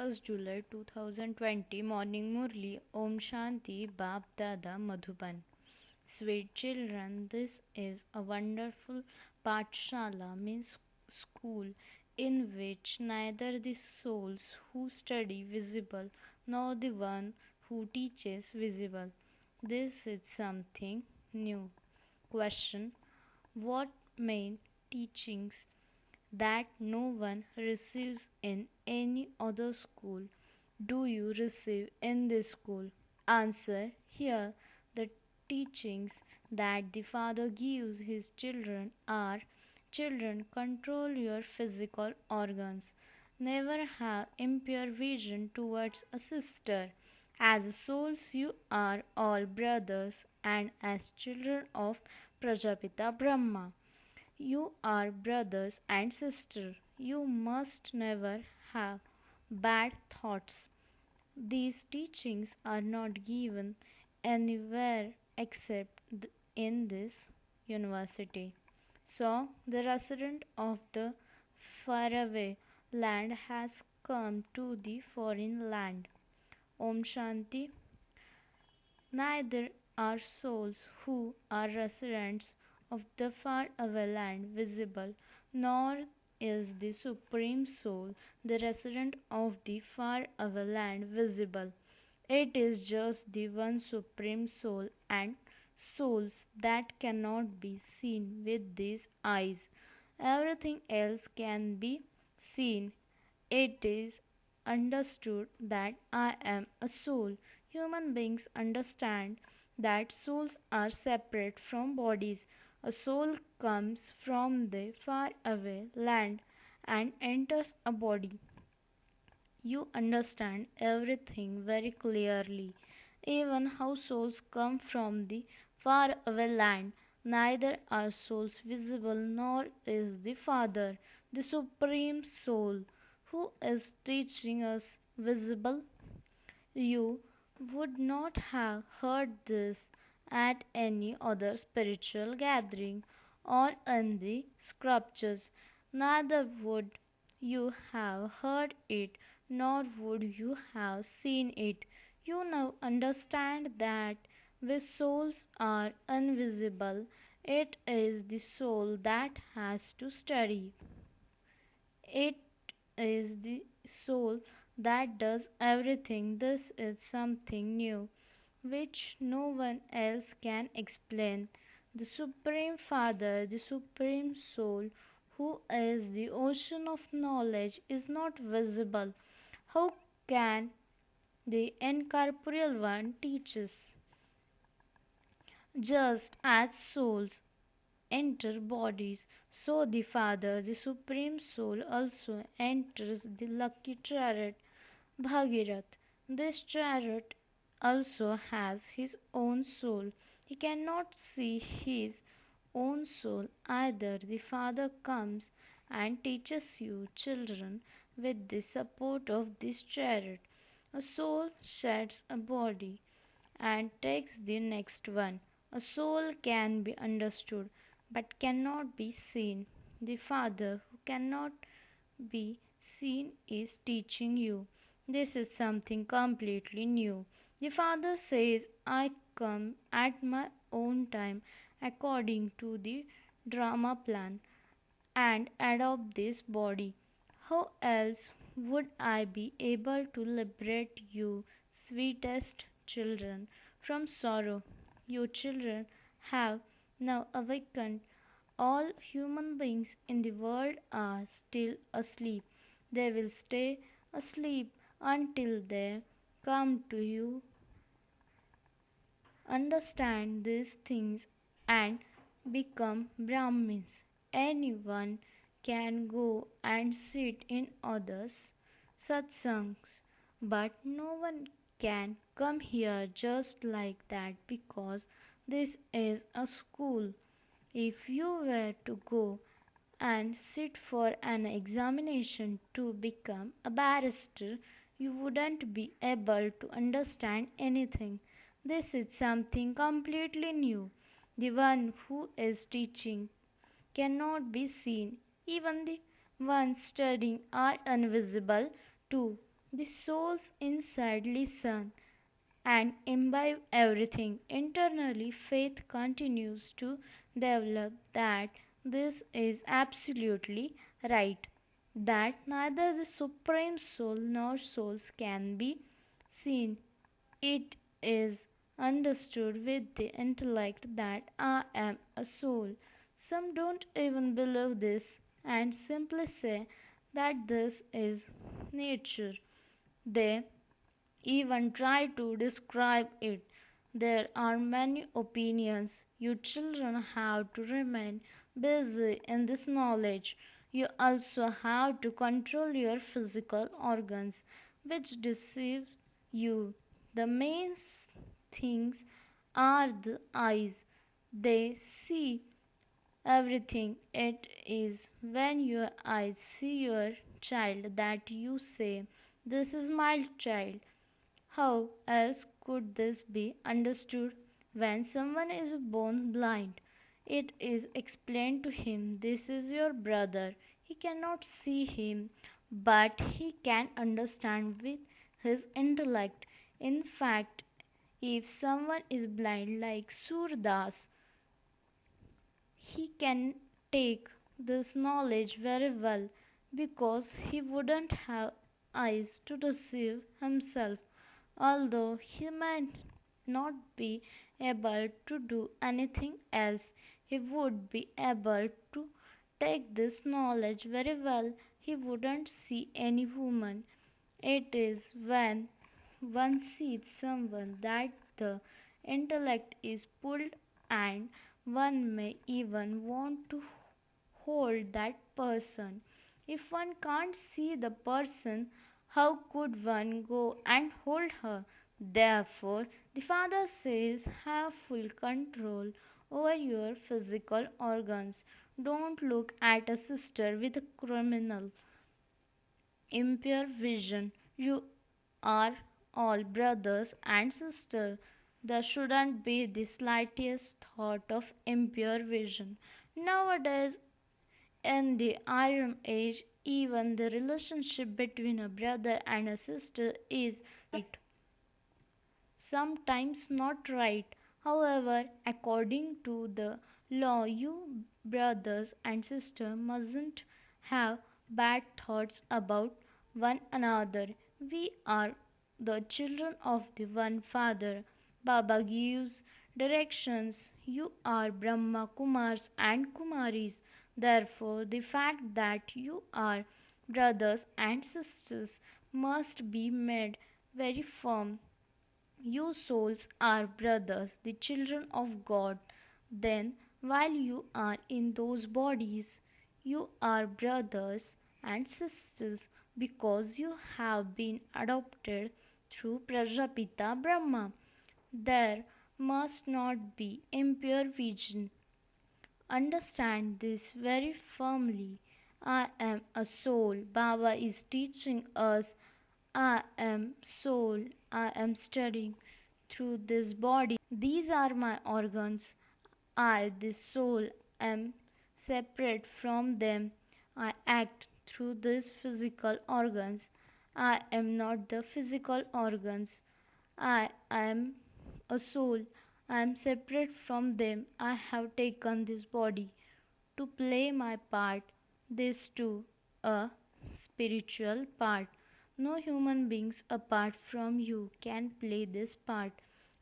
31st July 2020 Morning Murli Om Shanti Bap Dada Madhuban. Sweet children, this is a wonderful Pathshala means school in which neither the souls who study visible nor the one who teaches visible. This is something new. Question: what main teachings that no one receives in any other school do you receive in this school? Answer: here the teachings that the Father gives his children are: children, control your physical organs. Never have impure vision towards a sister. As souls, you are all brothers, and as children of Prajapita Brahma, you are brothers and sisters. You must never have bad thoughts. These teachings are not given anywhere except in this university. So, the resident of the faraway land has come to the foreign land. Om Shanti. Neither are souls who are residents of the far-away land visible, nor is the Supreme Soul, the resident of the far-away land, visible. It is just the one Supreme Soul and souls that cannot be seen with these eyes. Everything else can be seen. It is understood that I am a soul. Human beings understand that souls are separate from bodies. A soul comes from the far away land and enters a body. You understand everything very clearly, even how souls come from the far away land. Neither are souls visible, nor is the Father, the Supreme Soul, who is teaching us, visible. You would not have heard this at any other spiritual gathering or in the scriptures. Neither would you have heard it, nor would you have seen it. You now understand that we souls are invisible. It is the soul that has to study. It is the soul that does everything. This is something new which no one else can explain. The Supreme Father, the Supreme Soul, who is the ocean of knowledge, is not visible. How can the incorporeal one teach us? Just as souls enter bodies, so the Father, the Supreme Soul, also enters the lucky chariot, Bhagirath. This chariot also has his own soul. He cannot see his own soul either. The Father comes and teaches you, children, with the support of this chariot. A soul sheds a body and takes the next one. A soul can be understood but cannot be seen. The Father, who cannot be seen, is teaching you. This is something completely new. The Father says, I come at my own time according to the drama plan and adopt this body. How else would I be able to liberate you, sweetest children, from sorrow? You children have now awakened. All human beings in the world are still asleep. They will stay asleep until they come to you, understand these things, and become Brahmins. Anyone can go and sit in others' satsangs, but no one can come here just like that because this is a school. If you were to go and sit for an examination to become a barrister, you wouldn't be able to understand anything. This is something completely new. The one who is teaching cannot be seen. Even the ones studying are invisible too. The souls inside listen and imbibe everything. Internally, faith continues to develop that this is absolutely right, that neither the Supreme Soul nor souls can be seen. It is understood with the intellect that I am a soul. Some don't even believe this and simply say that this is nature. They even try to describe it. There are many opinions. You children have to remain busy in this knowledge. You also have to control your physical organs, which deceives you. The main things are the eyes. They see everything. It is when your eyes see your child that you say, "This is my child." How else could this be understood? When someone is born blind, it is explained to him, "This is your brother." He cannot see him, but he can understand with his intellect. In fact, if someone is blind like Surdas, he can take this knowledge very well because he wouldn't have eyes to deceive himself. Although he might not be able to do anything else, he would be able to take this knowledge very well. He wouldn't see any woman. It is when one sees someone that the intellect is pulled, and one may even want to hold that person. If one can't see the person, how could one go and hold her? Therefore, the Father says, have full control over your physical organs. Don't look at a sister with a criminal, impure vision. You are all brothers and sisters. There shouldn't be the slightest thought of impure vision. Nowadays, in the Iron Age, even the relationship between a brother and a sister is right, sometimes not right. However, according to the law, you brothers and sisters mustn't have bad thoughts about one another. We are the children of the one Father. Baba gives directions. You are Brahma Kumars and Kumaris. Therefore, the fact that you are brothers and sisters must be made very firm. You souls are brothers, the children of God. Then, while you are in those bodies, you are brothers and sisters because you have been adopted through Prajapita Brahma. There must not be impure vision. Understand this very firmly. I am a soul. Baba is teaching us. I am soul. I am studying through this body. These are my organs. I, the soul, am separate from them. I act through these physical organs. I am not the physical organs. I am a soul. I am separate from them. I have taken this body to play my part, this too, a spiritual part. No human beings apart from you can play this part.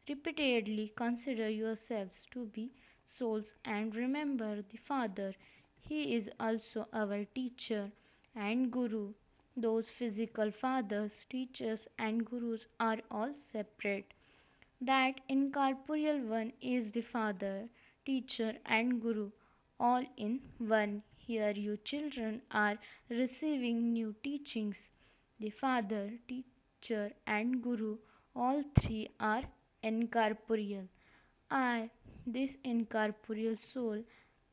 Repeatedly consider yourselves to be souls and remember the Father. He is also our teacher and Guru. Those physical fathers, teachers, and gurus are all separate. That incorporeal one is the Father, teacher, and Guru, all in one. Here, you children are receiving new teachings. The Father, teacher, and Guru, all three are incorporeal. I, this incorporeal soul,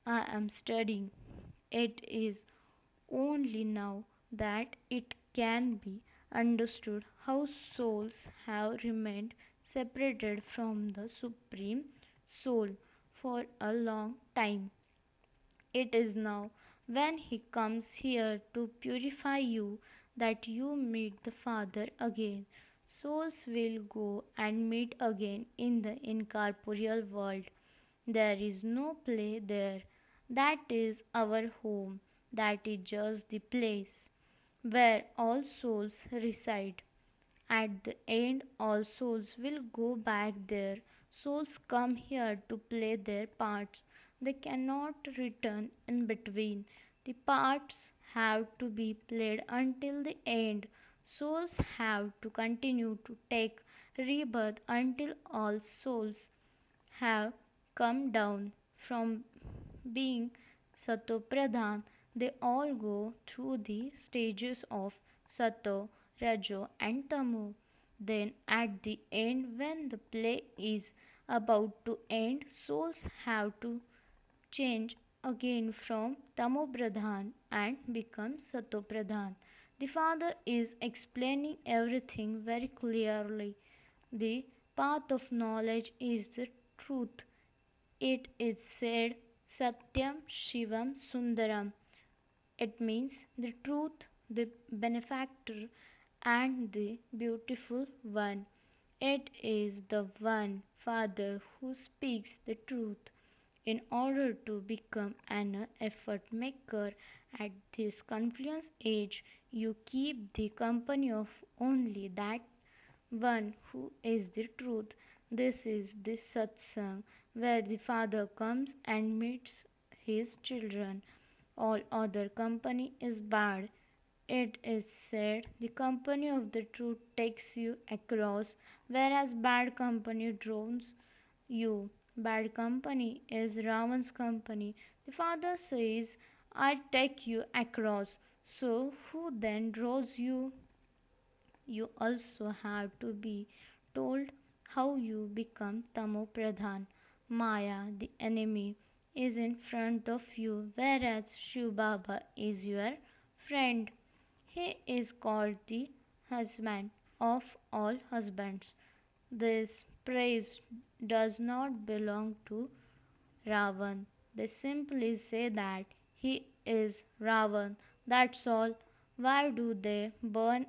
I am studying. It is only now that it can be understood how souls have remained separated from the Supreme Soul for a long time. It is now when He comes here to purify you that you meet the Father again. Souls will go and meet again in the incorporeal world. There is no play there. That is our home. That is just the place where all souls reside. At the end, all souls will go back there. Souls come here to play their parts. They cannot return in between. The parts have to be played until the end. Souls have to continue to take rebirth until all souls have come down from being Sato Pradhan. They all go through the stages of Sato, Rajo, and Tamo. Then, at the end, when the play is about to end, souls have to change again from Tamo Pradhan and become Sato Pradhan. The Father is explaining everything very clearly. The path of knowledge is the truth. It is said Satyam Shivam Sundaram. It means the truth, the benefactor, and the beautiful one. It is the one Father who speaks the truth. In order to become an effort maker at this confluence age, you keep the company of only that one who is the truth. This is the satsang where the father comes and meets his children. All other company is bad. It is said the company of the truth takes you across, whereas bad company drones you. Bad company is Ravan's company. The father says, I take you across. So who then draws you? You also have to be told how you become Tamo Pradhan. Maya, the enemy, is in front of you, whereas Shiv Baba is your friend. He is called the husband of all husbands. This praise does not belong to Ravan. They simply say that he is Ravan. That's all. Why do they burn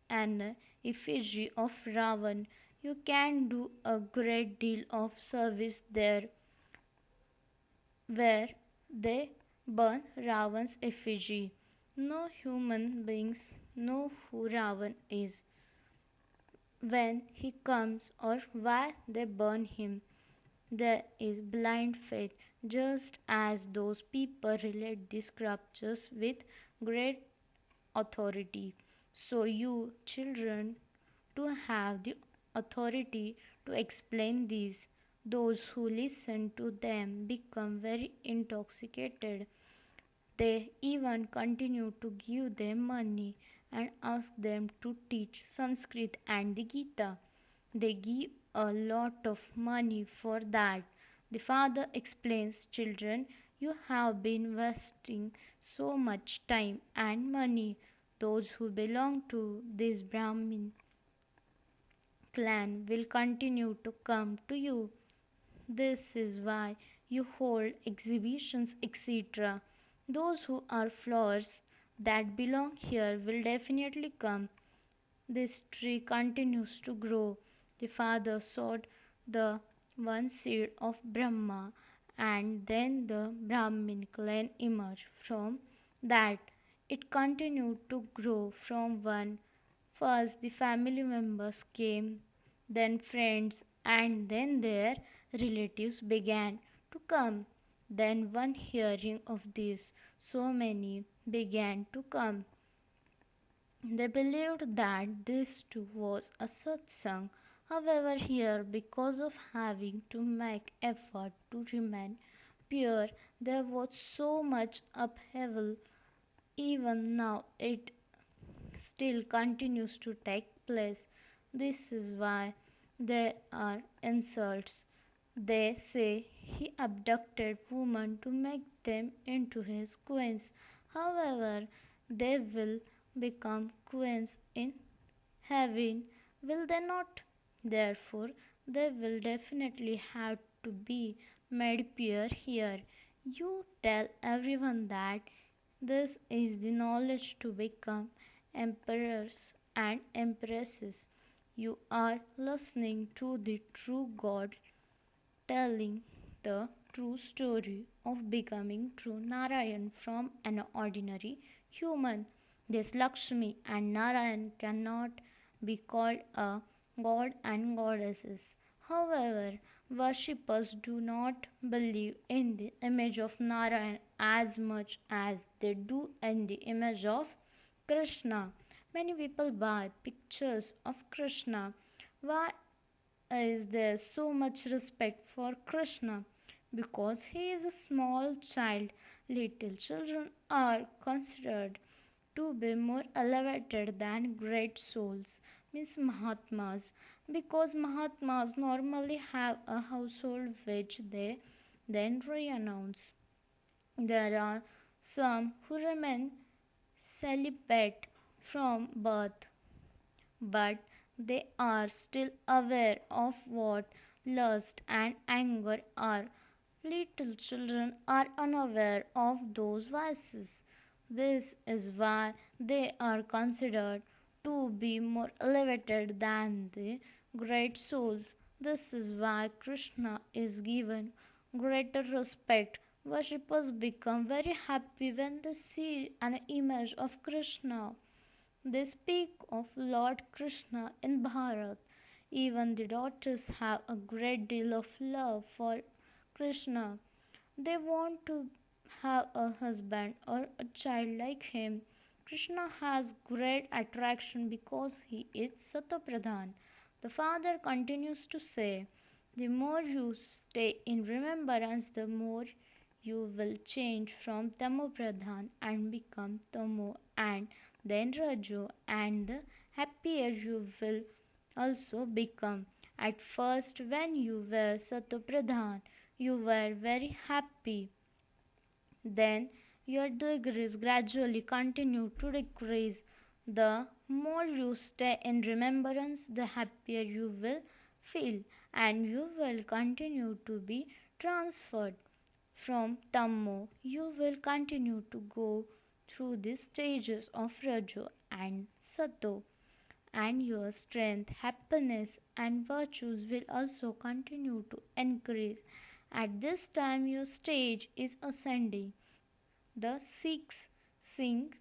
an effigy of Ravan? You can do a great deal of service there where they burn Ravan's effigy. No human beings know who Ravan is, when he comes, or why they burn him. There is blind faith, just as those people relate the scriptures with great authority. So, you children, to have the authority to explain these. Those who listen to them become very intoxicated. They even continue to give them money and ask them to teach Sanskrit and the Gita. They give a lot of money for that. The father explains, children, you have been wasting so much time and money. Those who belong to this Brahmin clan will continue to come to you. This is why you hold exhibitions, etc. Those who are flowers that belong here will definitely come. This tree continues to grow. The father sowed the one seed of Brahma, and then the Brahmin clan emerged from that. It continued to grow from one. First, the family members came, then friends, and then their relatives began to come. Then, one hearing of this, so many began to come. They believed that this too was a satsang. However, here, because of having to make effort to remain pure, there was so much upheaval. Even now, it still continues to take place. This is why there are insults. They say he abducted women to make them into his queens. However, they will become queens in heaven, will they not? Therefore, they will definitely have to be made pure here. You tell everyone that this is the knowledge to become emperors and empresses. You are listening to the true God telling the true story of becoming true Narayan from an ordinary human. This Lakshmi and Narayan cannot be called a god and goddesses. However, worshippers do not believe in the image of Narayan as much as they do in the image of Krishna. Many people buy pictures of Krishna. Why is there so much respect for Krishna? Because he is a small child. Little children are considered to be more elevated than great souls, means Mahatmas, because Mahatmas normally have a household which they then renounce. There are some who remain celibate from birth, but they are still aware of what lust and anger are. Little children are unaware of those vices. This is why they are considered to be more elevated than the great souls. This is why Krishna is given greater respect. Worshippers become very happy when they see an image of Krishna. They speak of Lord Krishna in Bharat. Even the daughters have a great deal of love for Krishna. They want to have a husband or a child like him. Krishna has great attraction because he is Satopradhan. The father continues to say, the more you stay in remembrance, the more you will change from Tamopradhan and become Tamo and then Rajo, and the happier you will also become. At first, when you were Satopradhan, you were very happy. Then your degrees gradually continue to decrease. The more you stay in remembrance, the happier you will feel, and you will continue to be transferred from Tammo. You will continue to go through the stages of Rajo and Sato, and your strength, happiness, and virtues will also continue to increase. At this time, your stage is ascending. The Sikhs sing,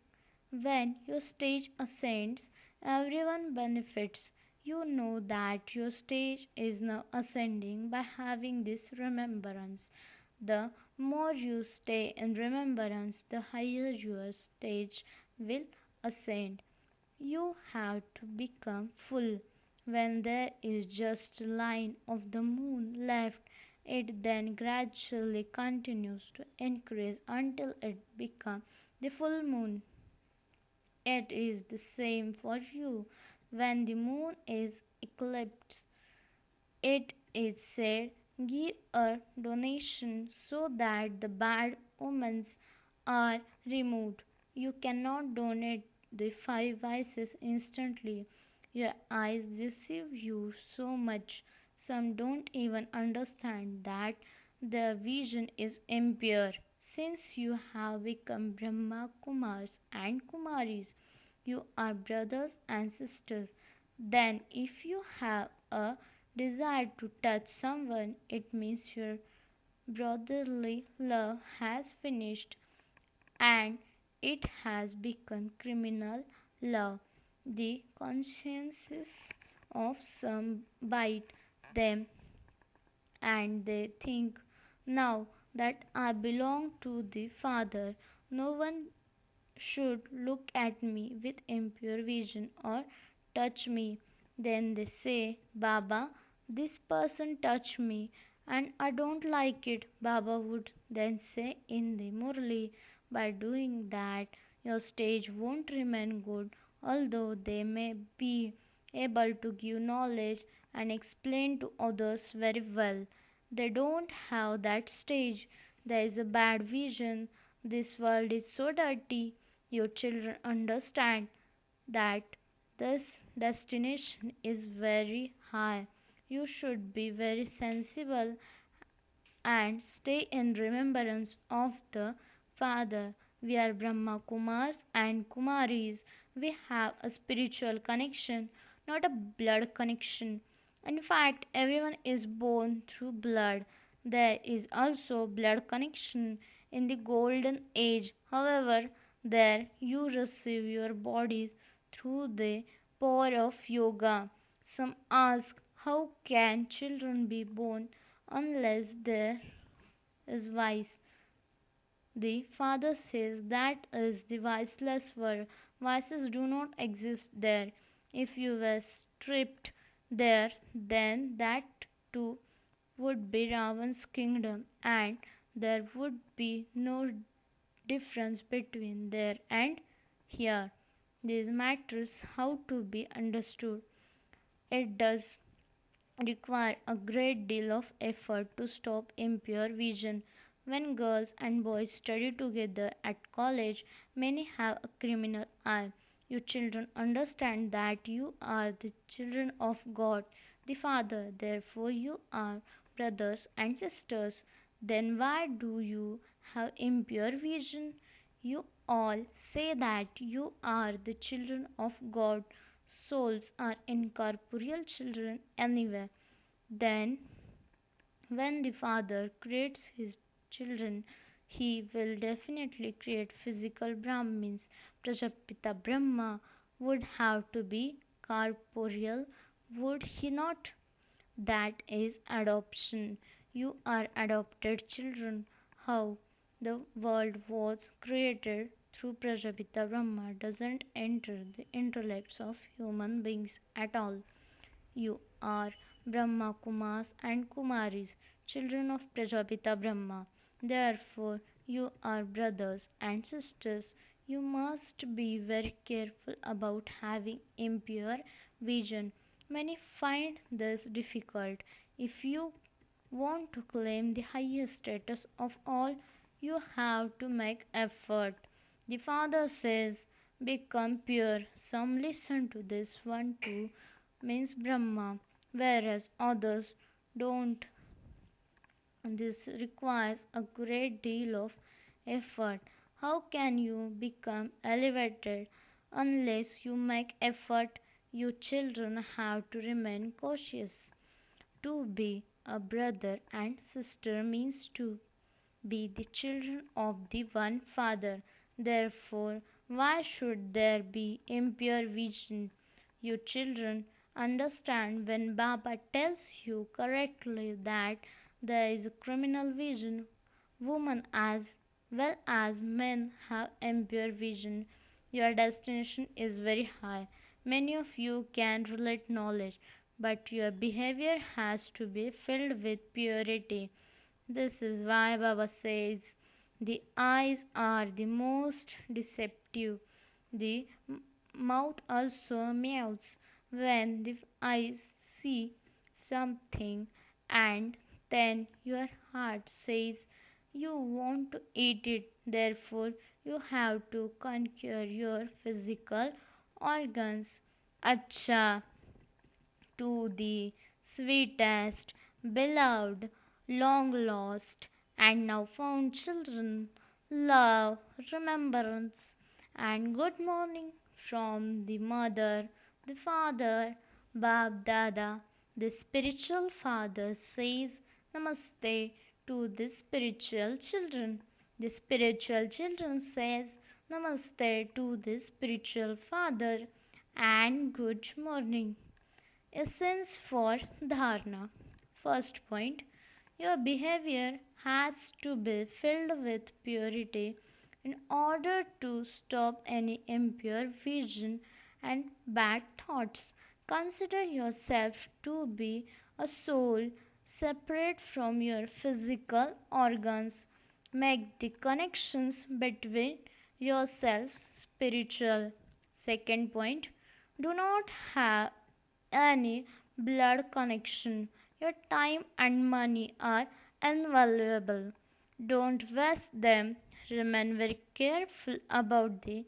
when your stage ascends, everyone benefits. You know that your stage is now ascending by having this remembrance. The more you stay in remembrance, the higher your stage will ascend. You have to become full. When there is just a line of the moon left, it then gradually continues to increase until it becomes the full moon. It is the same for you. When the moon is eclipsed, it is said, give a donation so that the bad omens are removed. You cannot donate the five vices instantly. Your eyes deceive you so much. Some don't even understand that their vision is impure. Since you have become Brahma Kumars and Kumaris, you are brothers and sisters. Then, if you have a desire to touch someone, it means your brotherly love has finished and it has become criminal love. The consciences of some bite them and they think, now that I belong to the Father, no one should look at me with impure vision or touch me. Then they say, Baba, this person touched me and I don't like it. Baba would then say in the Murli, by doing that, your stage won't remain good, although they may be able to give knowledge and explain to others very well. They don't have that stage. There is a bad vision. This world is so dirty. Your children understand that this destination is very high. You should be very sensible and stay in remembrance of the Father. We are Brahma Kumars and Kumaris. We have a spiritual connection, not a blood connection. In fact, everyone is born through blood. There is also blood connection in the golden age. However, there you receive your bodies through the power of yoga. Some ask, how can children be born unless there is vice? The father says that is the viceless world. Vices do not exist there. If you were stripped there, then that too would be Ravan's kingdom, and there would be no difference between there and here. This matters how to be understood. It does require a great deal of effort to stop impure vision. When girls and boys study together at college, many have a criminal eye. You children understand that you are the children of God, the Father, therefore you are brothers and sisters. Then why do you have impure vision? You all say that you are the children of God. Souls are incorporeal children anyway. Then, when the Father creates his children, he will definitely create physical Brahmins. Prajapita Brahma would have to be corporeal, would he not? That is adoption. You are adopted children. How the world was created through Prajapita Brahma doesn't enter the intellects of human beings at all. You are Brahma Kumars and Kumaris, children of Prajapita Brahma. Therefore, you are brothers and sisters. You must be very careful about having impure vision. Many find this difficult. If you want to claim the highest status of all, you have to make effort. The Father says, become pure. Some listen to this one too means Brahma, whereas others don't. This requires a great deal of effort. How can you become elevated unless you make effort? You children have to remain cautious. To be a brother and sister means to be the children of the one Father. Therefore, why should there be impure vision? You children understand when Baba tells you correctly that there is a criminal vision. Women as well as men have impure vision. Your destination is very high. Many of you can relate knowledge, but your behavior has to be filled with purity. This is why Baba says the eyes are the most deceptive. The mouth also meows when the eyes see something, and then your heart says you want to eat it. Therefore, you have to conquer your physical organs. Acha, to the sweetest, beloved, long lost, and now found children, love, remembrance, and good morning from the mother, the father, Bab Dada. The spiritual father says Namaste to the spiritual children. The spiritual children says Namaste to the spiritual father and good morning. Essence for dharana. First point, your behavior has to be filled with purity in order to stop any impure vision and bad thoughts. Consider yourself to be a soul separate from your physical organs. Make the connections between yourselves spiritual. Second point, do not have any blood connection. Your time and money are invaluable. Don't waste them. Remain very careful about the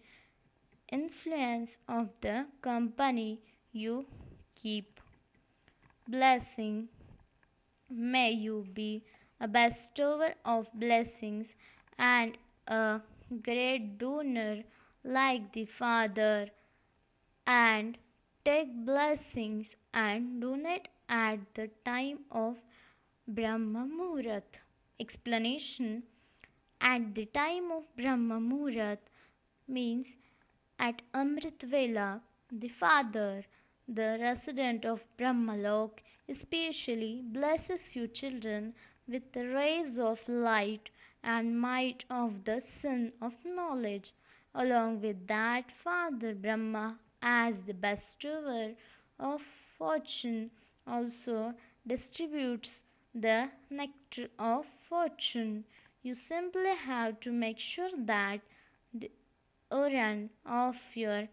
influence of the company you keep. Blessing. May you be a bestower of blessings and a great donor like the Father. and take blessings and donate at the time of Brahma Muhurat. Explanation: at the time of Brahma Muhurat means at Amrit Vela, the Father, the resident of Brahmalok, especially blesses you children with the rays of light and might of the sun of knowledge. Along with that, Father Brahma, as the bestower of fortune, also distributes the nectar of fortune. You simply have to make sure that the urn of your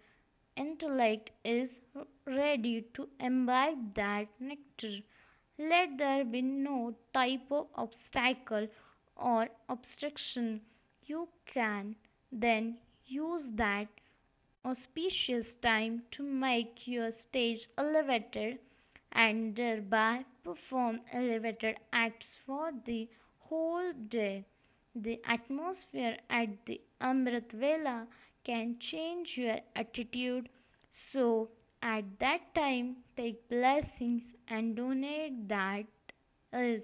intellect is ready to imbibe that nectar. Let there be no type of obstacle or obstruction. You can then use that auspicious time to make your stage elevated and thereby perform elevated acts for the whole day. The atmosphere at the Amrit Vela can change your attitude, so at that time take blessings and donate that is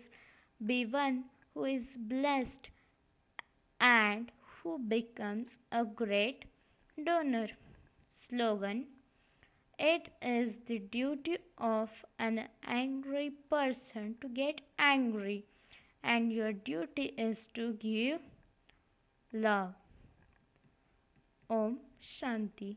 be one who is blessed and who becomes a great donor. Slogan: it is the duty of an angry person to get angry, and your duty is to give love. Om Shanti.